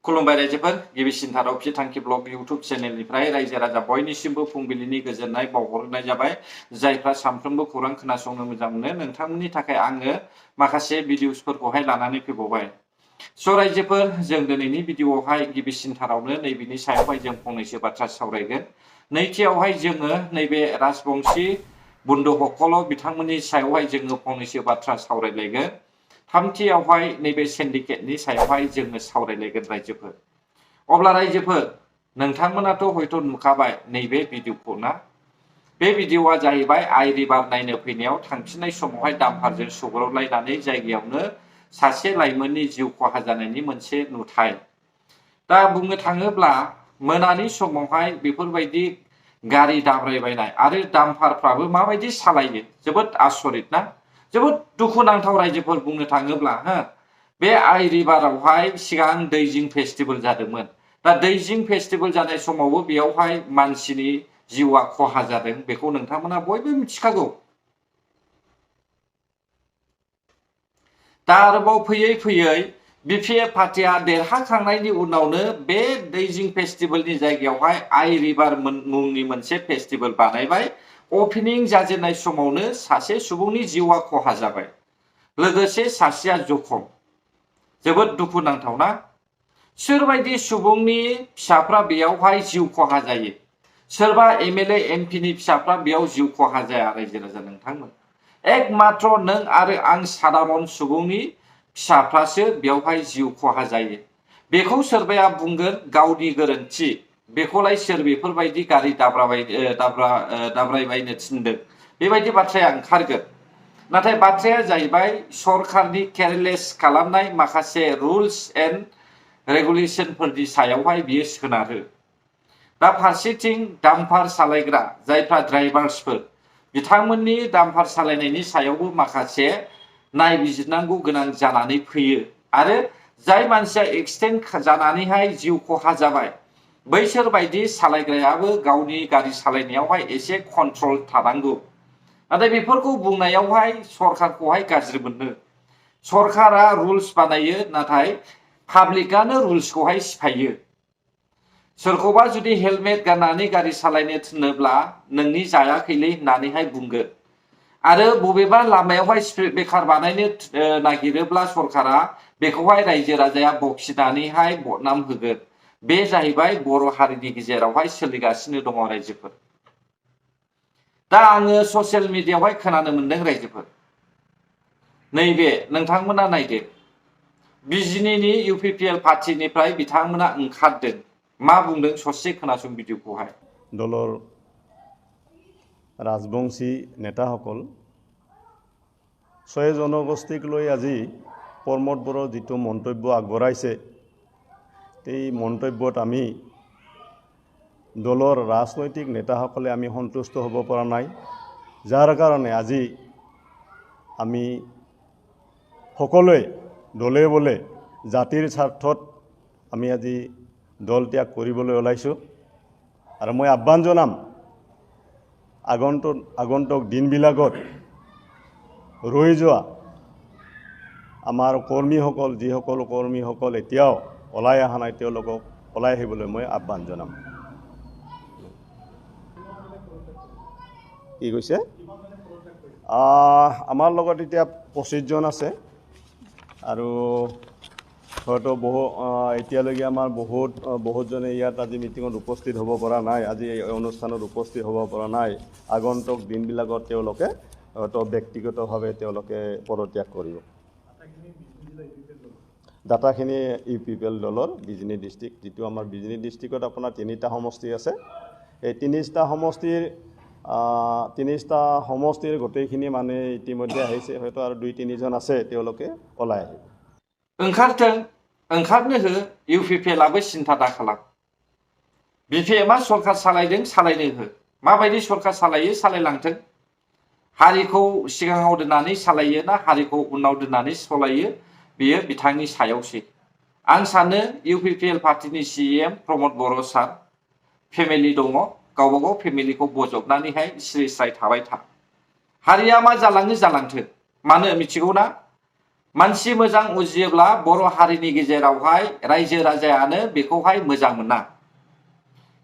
खुलुमबाय रायजोफोर गिबिसिन थाराव फिथांखि ब्लग इउट्युब चेनेलनिफ्राय रायजो राजा बयनिसिमबो फुंबिलिनि गोजोननाय बावहरनाय जाबाय। जायफ्रा सानफ्रोमबो खौरां खोनासंनो मोजां मोनो नोंथांमोननि थाखाय आङो माखासे भिडिअसफोरखौहाय लानानै फैबावबाय। स' रायजोफोर जों दिनैनि भिडिअआवहाय गिबिसिन थारावनो नैबेनि सायावहाय जों फंनैसो बाथ्रा सावरायगोन। नैथियावहाय जोङो नैबे राजबंशी बुन्द'हकल बिथांमोननि सायावहाय जोङो फंनैसो बाथ्रा सावरायलायगोन। थामथियावहाय नैबे सिन्डिकेटनि सायावहाय जोङो सावरायलायगोन रायजोफोर। अब्ला रायजोफोर नोंथांमोनाथ' हयथ' नुखाबाय नैबे भिडिअखौ ना। बे भिडिअआ जाहैबाय आइ रिभार नायनो फैनायाव थांफिननाय समावहाय दाम्पारजों सौग्रावलायनानै जायगायावनो सासे लाइमोननि जिउ खहा जानायनि मोनसे नुथाय। दा बुंनो थाङोब्ला मोनानि समावहाय बेफोरबायदि गारि दाब्रायबायनाय आरो दाम्पारफ्राबो माबायदि सालायो जोबोद आसरित ना। जोबोद दुखुनांथाव रायजोफोर बुंनो थाङोब्ला हो। बे आइ रिभारावहाय सिगां दैजिं फेस्टिभेल जादोंमोन। दा दैजिं फेस्टिभेल जानाय समावबो बेयावहाय मानसिनि जिउआ खहा जादों बेखौ नोंथांमोना बयबो मिथिखागौ। दा आरोबाव फैयै फैयै बिपिएफ पार्टिया देरहाखांनायनि उनावनो बे दैजिं फेस्टिभेलनि जायगायावहाय आइ रिभार मुंनि मोनसे फेस्टिभेल बानायबाय। अपेनिं जाजेननाय समावनो सासे सुबुंनि जिउआ खहा जाबाय। लोगोसे सासेया जखम। जोबोद दुखुनांथावना। सोरबायदि सुबुंनि फिसाफ्रा बेयावहाय जिउ खहा जायो। सोरबा एमएलए एमपिनि फिसाफ्रा बेयाव जिउ खहा जाया रायजो राजा नोंथांमोन। एकमात्र नों आरो आं सादारन सुबुंनि फिसाफ्रासो बेयावहाय जिउ खहा जायो। बेखौ सोरबाया बुंगोन गावनि गोरोन्थि। बेखौलाय सोर बेफोरबायदि गारि दाब्रायबायनो थिनदों बेबायदि बाथ्राया ओंखारगोन। नाथाय बाथ्राया जाहैबाय सरकारनि केयारलेस खालामनाय माखासे रुल्स एन्ड रेगुलेसनफोरनि सायावहाय बियो सोनारो। दा फारसेथिं दाम्पार सालायग्रा जायफ्रा ड्राइभार्सफोर बिथांमोननि दाम्पार सालायनायनि सायावबो माखासे नायबिजिरनांगौ गोनां जानानै फैयो। आरो जाय मानसिया एक्सिडेन्ट जानानैहाय जिउ खहा जाबाय बैसोर बायदि सालायग्रायाबो गावनि गारि सालायनायावहाय एसे कन्ट्रल थानांगौ। नाथाय बेफोरखौ बुंनायावहाय सरकारखौहाय गाज्रि मोनो। सरकारा रुल्स बानायो नाथाय पाब्लिकआनो रुल्सखौहाय सिफायो। सोरखौबा जुदि हेलमेट गाननानै गारि सालायनो थिनोब्ला नोंनि जायाखैलै होननानैहाय बुंगोन। आरो बबेबा लामायावहाय स्पिड ब्रेकार बानायनो नागिरोब्ला सरकारा बेखौहाय रायजो राजाया बखिनानैहाय बदनाम होगोन। बे जाहैबाय बर' हारिनि गेजेरावहाय सोलिगासिनो दङ रायजोफोर। दा आङो ससियेल मिडियायावहाय खोनानो मोनदों रायजोफोर। नैबे नोंथांमोना नायदो बिजिनिनि इउपिपिएल पार्टिनिफ्राय बिथांमोना ओंखारदों। मा बुंदों ससे खोनासं भिडिअखौहाय। दলৰ ৰাজবংশী নেতাসকল ছয় জনগোষ্ঠীক লৈ আজি প্ৰমোদ বড়োৰ যিটো মন্তব্য আগবঢ়াইছে এই মন্তব্যত আমি দলৰ ৰাজনৈতিক নেতাসকলে আমি সন্তুষ্ট হ'ব পৰা নাই। যাৰ কাৰণে আজি আমি সকলোৱে দলে বলে জাতিৰ স্বাৰ্থত আমি আজি দল ত্যাগ কৰিবলৈ ওলাইছোঁ। আৰু মই আহ্বান জনাম আগন্তুক দিনবিলাকত ৰৈ যোৱা আমাৰ কৰ্মীসকল যিসকল কৰ্মীসকল এতিয়াও ওলাই অহা নাই তেওঁলোকক ওলাই আহিবলৈ মই আহ্বান জনাম। কি কৈছে আমাৰ লগত এতিয়া 25 জন আছে আৰু হয়তো এতিয়ালৈকে আমাৰ বহুতজনে ইয়াত আজি মিটিঙত উপস্থিত হ'ব পৰা নাই। আজি এই অনুষ্ঠানত উপস্থিত হ'ব পৰা নাই। আগন্তুক দিনবিলাকত তেওঁলোকে হয়তো ব্যক্তিগতভাৱে তেওঁলোকে পদত্যাগ কৰিব। ডাটাখিনি ইউপিপিএল দলৰ বিজনী ডিষ্ট্ৰিক্ট যিটো আমাৰ বিজনী ডিষ্ট্ৰিক্টত আপোনাৰ 3টা সমষ্টি আছে। এই 3টা সমষ্টিৰ গোটেইখিনি মানে ইতিমধ্যে আহিছে। হয়তো আৰু 2-3 জন আছে তেওঁলোকে ওলাই আহিব। ओंखारनो हो इउपिपिएलआबो सिन्था दाखालाम। बिपिएमआ सरकार सालायदों सालायनो हो। माबायदि सरकार सालायो सालायलांथों। हारिखौ सिगाङाव दोननानै सालायो ना हारिखौ उनाव दोननानै सालायो बेयो बिथांनि सायावसै। आं सानो इउपिपिएल पार्टिनि सिएम प्रमोद बर' सार फेमिलि दङ। गावबा गाव फेमिलिखौ बजबनानैहाय सिरि स्राय थाबाय था। हारिया मा जालाङो जालांथों। मानो मिथिगौ ना? मानसि मोजां उजियोब्ला बर' हारिनि गेजेरावहाय रायजो राजायानो बेखौहाय मोजां मोना।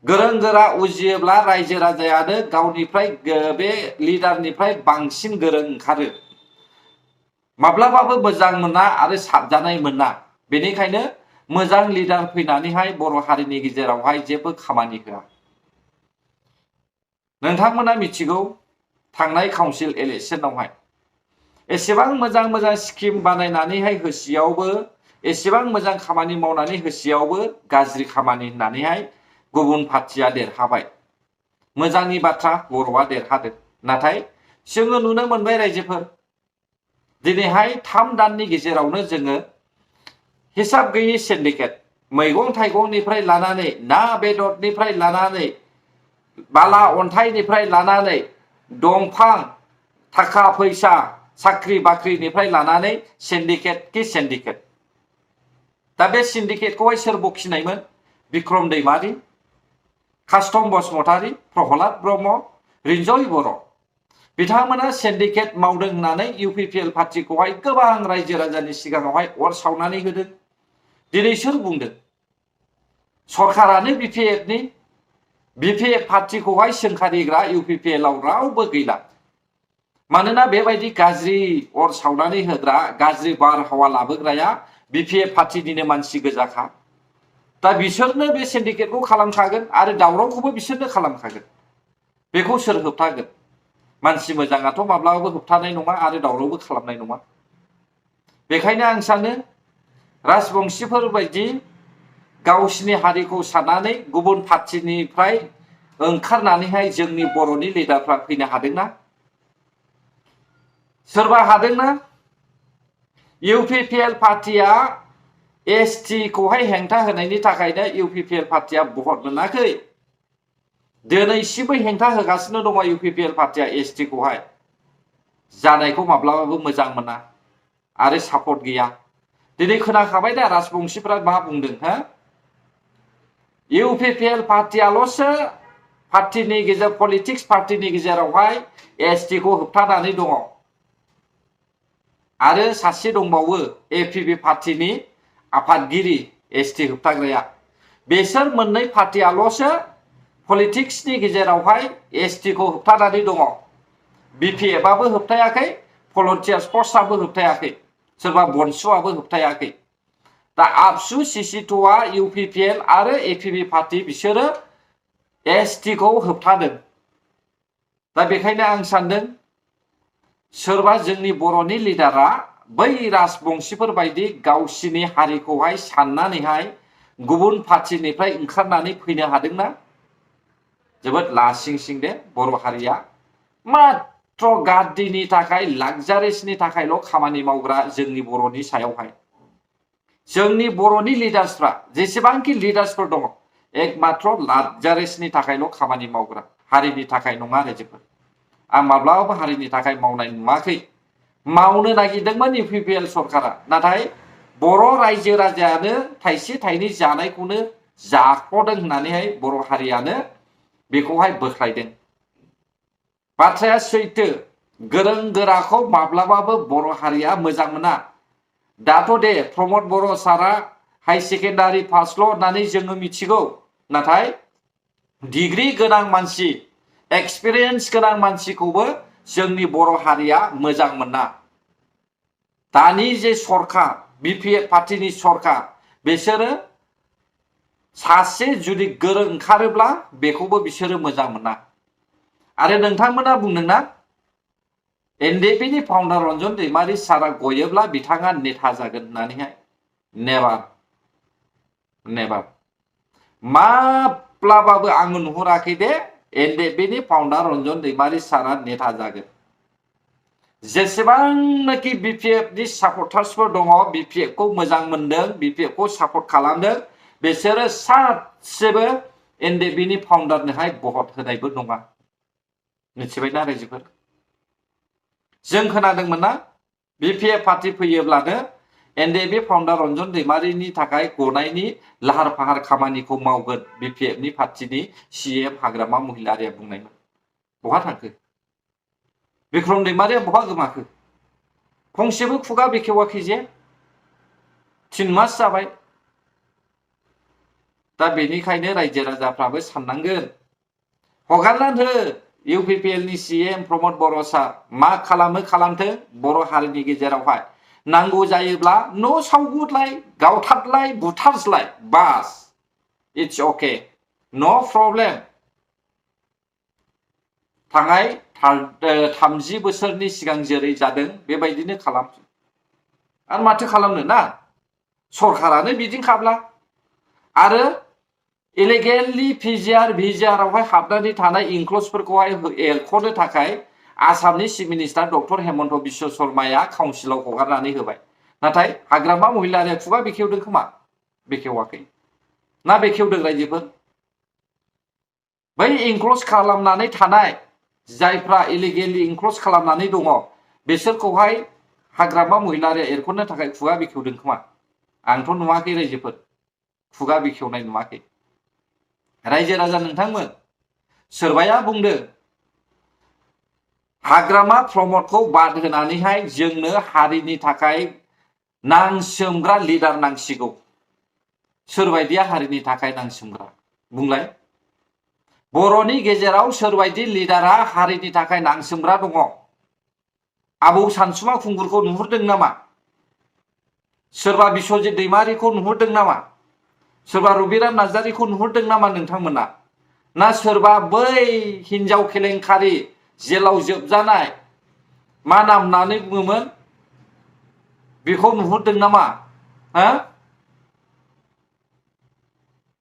गोरों गोरा उजियोब्ला रायजो राजायानो गावनिफ्राय बे लिडारनिफ्राय बांसिन गोरों ओंखारो। माब्लाबाबो मोजां मोना आरो साबजानाय मोना। बेनिखायनो मोजां लिडार फैनानैहाय बर' हारिनि गेजेरावहाय जेबो खामानि होआ। नोंथांमोना मिथिगौ थांनाय काउन्सिल इलेक्सनावहाय एसेबां मोजां मोजां स्किम बानायनानैहाय होसेयावबो, एसेबां मोजां खामानि मावनानै होसेयावबो गाज्रि खामानि होननानैहाय गुबुन पार्टिया देरहाबाय। मोजांनि बाथ्रा बर'आ देरहादों। नाथाय जोङो नुनो मोनबाय रायजोफोर, दिनैहाय 3 दाननि गेजेरावनो जोङो हिसाब गैयै सिन्डिकेट, मैगं थाइगंनिफ्राय लानानै ना बेदरनिफ्राय लानानै बाला अन्थाइनिफ्राय लानानै दंफां थाखा फैसा साख्रि बाख्रिनिफ्राय लानानै सिन्डिकेट कि सिन्डिकेट। दा बे सिन्डिकेटखौहाय सोर बखिनायमोन? बिक्रम दैमारि, कास्टम बसुमतारी, प्रहलाद ब्रह्म, रिन्जय बर'। बिथांमोना सिन्डिकेट मावदों होननानै इउपिपिएल पार्टिखौहाय गोबां रायजो राजानि सिगाङावहाय अर सावनानै होदों। दिनै सोर बुंदों? सरकारानो बिपिएफ पार्टिखौहाय सोंखारिग्रा इउपिपिएलआव रावबो गैला। मानोना बेबायदि गाज्रि अर सावनानै होग्रा, गाज्रि बारहावा लाबोग्राया बिपिएफ पार्टिनिनो मानसि गोजाखा। दा बिसोरनो बे सिन्डिकेटखौ खालामखागोन आरो दावरावखौबो बिसोरनो खालामखागोन। बेखौ सोर होबथागोन? मानसि मोजाङाथ' माब्लाबाबो होबथानाय नङा आरो दावरावबो खालामनाय नङा। बेखायनो आं सानो राजबंशीफोर बायदि गावसिनि हारिखौ साननानै गुबुन पार्टिनिफ्राय ओंखारनानैहाय जोंनि बर'नि लिडारफ्रा फैनो हादोंना? सोरबा हादोंना? इउपिपिएल पार्टिया एसटि खौहाय हेंथा होनायनि थाखायनो इउपिपिएल पार्टिया भट मोनाखै। दिनैसिमबो हेंथा होगासिनो दङ इउपिपिएल पार्टिया एसटि खौहाय। जानायखौ माब्लाबाबो मोजां मोना आरो सापर्ट गैया। दिनै खोनाखाबाय दा राजबंशीफ्रा मा बुंदों? हो, इउपिपिएल पार्टियाल'सो पलिटिक्स पार्टिनि गेजेरावहाय एसटि खौ होबथानानै दङ। आरो सासे दंबावो एपिपि पार्टिनि आफादगिरि एसटि होबथाग्राया। बेसोर मोननै पार्टियाल'सो पलिटिक्सनि गेजेरावहाय एसटि खौ होबथानानै दङ। बिपिएफआबो होबथायाखै, भलन्टियार्स फर्सआबो होबथायाखै, सोरबा बनसुआबो होबथायाखै। दा आबसु सिसिट'आ इउपिपिएल आरो एपिपि पार्टि बिसोरो एसटि खौ होबथादों। दा बेखायनो आं सानदों सोरबा जोंनि बर'नि लिडारा बै राजबंशीफोर बायदि गावसिनि हारिखौहाय साननानैहाय गुबुन पार्टिनिफ्राय ओंखारनानै फैनो हादोंना? जोबोद लासिंसिं दे बर' हारिया। मात्र गाद्दिनि थाखाय, लाक्जारिसनि थाखायल' खामानि मावग्रा जोंनि बर'नि सायावहाय। जोंनि बर'नि लिडार्सफ्रा, जेसेबांखि लिडार्सफोर दङ, एकमात्र लाक्जारिसनि थाखायल' खामानि मावग्रा, हारिनि थाखाय नङा रायजोफोर। आं माब्लाबाबो हारिनि थाखाय मावनाय नुवाखै। मावनो नागिरदोंमोन इउपिपिएल सरकारा, नाथाय बर' रायजो राजायानो थाइसे थाइनै जानायखौनो जाख'दों होननानैहाय बर' हारियानो बेखौहाय बोख्लायदों। बाथ्राया सैथो, गोरों गोराखौ माब्लाबाबो बर' हारिया मोजां मोना। दाथ' दे प्रमद बर' सारा हाई सेकेन्डारि पासल' होननानै जोङो मिथिगौ, नाथाय डिग्री गोनां मानसि, एक्सपिरियेन्स गोनां मानसिखौबो जोंनि बर' हारिया मोजां मोना। दानि जे सरकार, बिपिएफ पार्टिनि सरकार, बिसोरो सासे जुदि गोरों ओंखारोब्ला बेखौबो बिसोरो मोजां मोना। आरो नोंथांमोना बुंदोंना एनडिएफबि नि फाउन्डार रन्जन दैमारि सारा गयोब्ला बिथाङा नेता जागोन होननानैहाय। Never, never. माब्लाबाबो आङो नुहुराखै दे एनडिएफबि नि फाउन्डार रन्जन दैमारि सारा नेता जागोन। जेसेबांनाखि बिपिएफ नि सापर्टार्सफोर दङ, बिपिएफ खौ मोजां मोनदों, बिपिएफ खौ सापर्ट खालामदों, बिसोरो सासेबो एनडिएफबि नि फाउन्डारनोहाय भट होनायबो नङा। मिथिबायना रायजोफोर? जों खोनादोंमोन ना बिपिएफ पार्टि फैयोब्लानो एनडिएफबि फाउन्डार रन्जन दैमारिनि थाखाय गनायनि लाहार फाहार खामानिखौ मावगोन बिपिएफ नि पार्टिनि सिएम हाग्रामा महिलारिया बुंनायमोन। बहा थांखो? बिक्रम दैमारिया बहा गोमाखो? फंसेबो खुगा बेखेवाखै जे 3 मास जाबाय दा बेनिखायनो रायजो राजाफ्राबो साननांगोन हगारनानै हो इउपिपिएल नि सीएम प्रमद बर' सार मा खालामो खालामथों बर' हारिनि गेजेरावहाय नांगौ जायोब्ला न' सावगुरलाय गावथारलाय बुथारज्लाय बास इट्स ओके नो प्रब्लेम थांनाय 30 बोसोरनि सिगां जेरै जादों बेबायदिनो खालाम आरो माथो खालामनो ना सरकारानो बिदिनोखाब्ला आरो इलिगेलि पिजिआर भिजिआरआवहाय हाबनानै थानाय इनक्ल'जफोरखौहाय एरख'नो थाखाय आसामनि chief minister doctor Himanta Biswa शर्माया काउन्सिलाव हगारनानै होबाय नाथाय हाग्रामा महिलारिया खुगा बेखेवदों खोमा बेखेवाखै ना बेखेवदों रायजोफोर बै इनक्ल'ज खालामनानै थानाय जायफ्रा इलिगेलि इनक्ल'ज खालामनानै दङ बिसोरखौहाय हाग्रामा महिलारिया एरख'नो थाखाय खुगा बेखेवदों खोमा आंथ' नुवाखै रायजोफोर खुगा बेखेवनाय नुवाखै रायजो राजा नोंथांमोन सोरबाया बुंदों हाग्रामा प्रमदखौ बाद होनानैहाय जोंनो हारिनि थाखाय नांसोमग्रा लिडार नांसिगौ सोरबायदिया हारिनि थाखाय नांसोमग्रा बुंलाय बर'नि गेजेराव सोरबायदि लिडारा हारिनि थाखाय नांसोमग्रा दङ आबौ सानसुमा खुंगुरखौ नुहुरदों नामा सोरबा बिश्वजित दैमारिखौ नुहुरदों नामा सोरबा रबिराम नार्जारिखौ नुहुरदों नामा नोंथांमोना ना सोरबा बै हिनजाव केलेंकारि जेलाव जोबजानाय मा नाम होननानै बुङोमोन बेखौ नुहुरदों नामा हा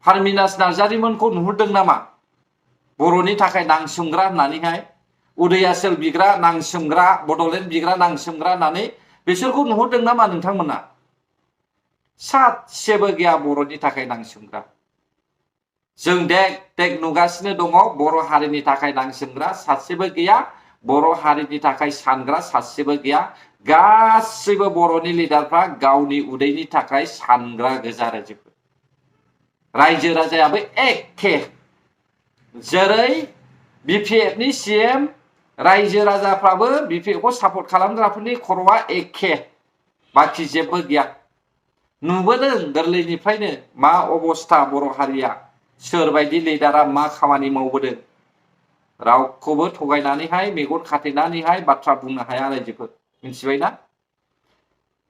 पारमिनास नार्जारिमोनखौ नुहुरदों नामा बर'नि थाखाय नांसोमग्रा होननानैहाय उदयाचल बिग्रा नांसोमग्रा बड'लेण्ड बिग्रा नांसोमग्रा होननानै बिसोरखौ नुहुरदों नामा नोंथांमोना सासेबो गैया बर'नि थाखाय नांसोमग्रा जों देख नुगासिनो दङ बर' हारिनि थाखाय नांसोमग्रा सासेबो गैया बर' हारिनि थाखाय सानग्रा सासेबो गैया गासैबो बर'नि लिडारफ्रा गावनि उदैनि थाखाय सानग्रा गोजा रायजो राजायाबो एखे जेरै बिपिएफनि सीएम रायजो राजाफ्राबो बिपिएफखौ सापर्ट खालामग्राफोरनि खर'आ एखे बाखि जेबो गैया नुबोदों गोरलैनिफ्रायनो मा अबस्था बर' हारिया सोरबायदि लिडारा मा खामानि मावबोदों रावखौबो थगायनानैहाय मेगन खाथेनानैहाय बाथ्रा बुंनो हाया रायजोफोर मिथिबायना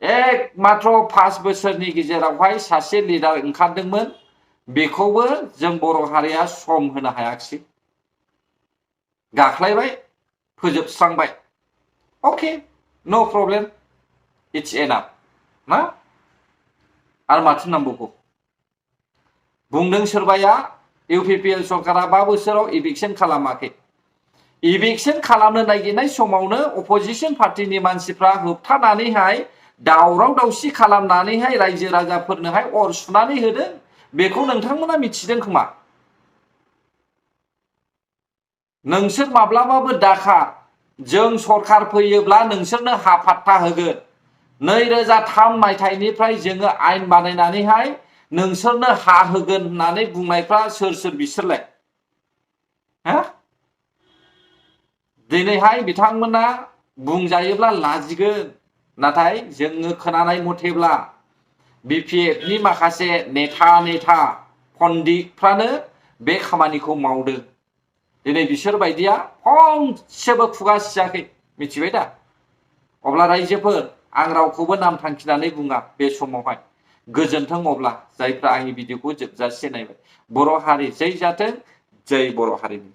एक मात्र 5 बोसोरनि गेजेरावहाय सासे लिडार ओंखारदोंमोन बेखौबो जों बर' हारिया सम होनो हायाखिसै गाख्लायबाय फोजोबस्रांबाय ओके नो प्रब्लेम इट्स एनाफ ना आरो माथो नांबावगौ बुंदों सोरबाया इउपिपिएल सरकारा 5 बोसोराव इभिक्सन खालामाखै इभिक्सन खालामनो नागिरनाय समावनो अपोजिशन पार्टीनि मानसिफ्रा होबथानानैहाय दावराव दावसि खालामनानैहाय रायजो राजाफोरनोहाय अर सुनानै होदों बेखौ नोंथांमोना मिथिदों खोमा नोंसोर माब्लाबाबो दाखा जों सरकार फैयोब्ला नोंसोरनो हाफात्ता होगोन 2003 मायथाइनिफ्राय जोङो आयेन बानायनानैहाय नोंसोरनो हा होगोन होननानै बुंनायफ्रा सोर बिसोरलाय हा दिनैहाय बिथांमोना बुंजायोब्ला लाजिगोन नाथाय जोङो खोनानाय मथेब्ला बिपिएफनि माखासे नेता पन्डितफ्रानो बे खामानिखौ मावदों दिनै बिसोर बायदिया फंसेबो खुगा सियाखै मिथिबाय दा अब्ला रायजोफोर आं रावखौबो नाम थांखिनानै बुङा बे समावहाय गोजोन्थों अब्ला जायफ्रा आंनि भिडिअखौ जोबजासे नायबाय बर' हारि जै जाथों जै बर' हारिनि